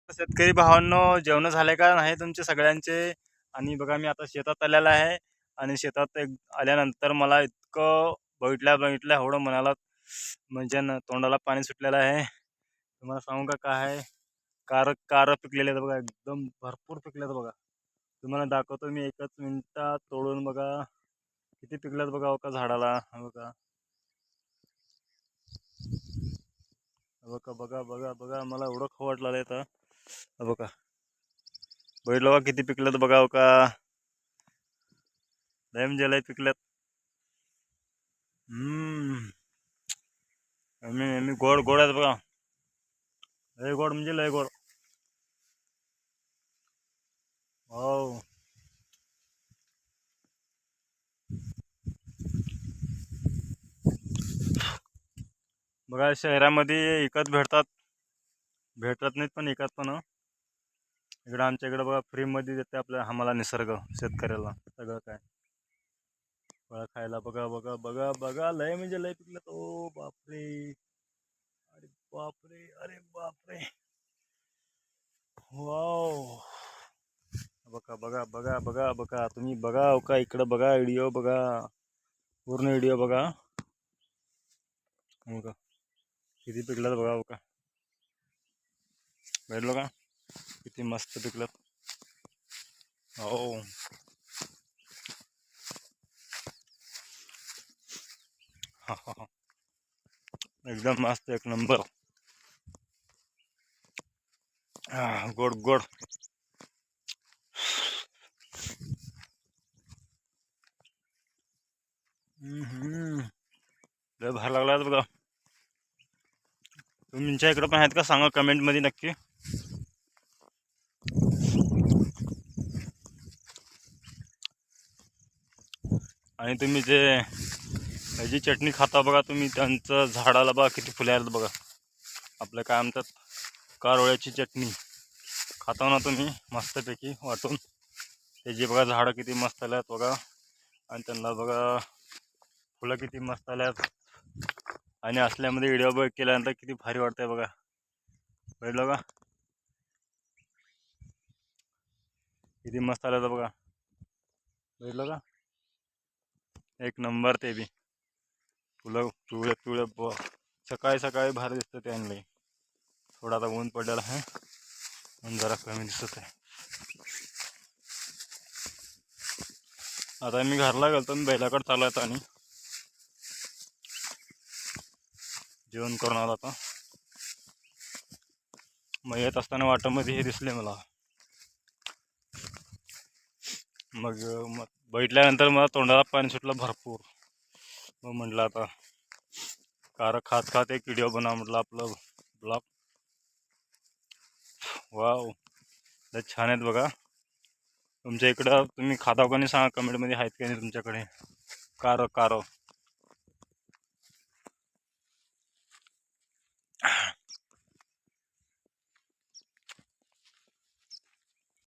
शेतकरी भावांनो, जेवण झाले का नाही तुमचे सगळ्यांचे? आणि बघा मी आता शेतात आलेला आहे आणि शेतात आल्यानंतर मला इतकं बघितल्या एवढं मनाला म्हणजे तोंडाला पाणी सुटलेलं आहे. तुम्हाला सांगू का काय आहे? कार कार पिकलेले आहेत बघा, एकदम भरपूर पिकलेत बघा. तुम्हाला दाखवतो मी एकच मिनिटात तोडून बघा. किती पिकल्यात बघा का झाडाला. बघा बघा बघा बघा बघा, मला एवढं खाऊ वाटलं तर बघा. बघितलं बघा किती पिकल्यात बघा का. लय म्हणजे लय पिकल्यात. मी गोड गोड आहेत बघा. लय गोड म्हणजे लय गोड. हो. बघा शहरामध्ये विकत भेटत नाहीत पण विकत पण इकडं आमच्या इकडं बघा फ्रीमध्ये देते आपल्या आम्हाला निसर्ग शेतकऱ्याला सगळं काय फळं खायला. बघा बघा बघा बघा, लय म्हणजे लय पिकलं. ओ बापरे, अरे बापरे, अरे बापरे, वाव. बघा बघा बघा बघा बघा, तुम्ही बघा का इकडं बघा, व्हिडिओ बघा, पूर्ण व्हिडिओ बघा. बघा किती पिकलं बघा का. भेटलो का किती मस्त पिकलं. हो. हा हा हा, एकदम मस्त, एक नंबर. गोड गोड. लय भारी लागला बघा. तुमच्या इकडं पण आहेत का सांगा कमेंटमध्ये नक्की. आणि तुम्ही जे ह्याची चटणी खाता बघा तुम्ही, त्यांचं झाडाला बघा किती फुले आहेत बघा. आपलं काय म्हणतात कारवळ्याची चटणी खाता ना तुम्ही मस्तपैकी वाटून. त्याची बघा झाडं किती मस्त आल्यात बघा. आणि त्यांना बघा फुलं किती मस्त आल्यात. आणि असल्यामध्ये व्हिडिओ बघ केल्यानंतर किती भारी वाटतंय बघा. बघितलं का किती मस्त आलं बघा. बघितलं का, एक नंबर. ते बी फुलं पिवळे पिवळे सकाळी सकाळी भारी दिसतं ते आणले. थोडा आता ऊन पडलेला आहे म्हणून जरा कमी दिसत आहे. आता मी घरला गेलो मी बैलाकडे चालू आहे आणि जेवण करून आला आता. मग येत असताना वाटामध्ये हे दिसले मला. मग बैठल्यानंतर मला तोंडाला पाणी सुटलं भरपूर. मग म्हटलं आता कार खात खात एक व्हिडिओ बनवा म्हटलं आपलं ब्लॉग. वाव, लय छान आहेत बघा. तुमच्या इकडं तुम्ही खाता का नाही सांगा कमेंटमध्ये, आहेत का नाही तुमच्याकडे कार कार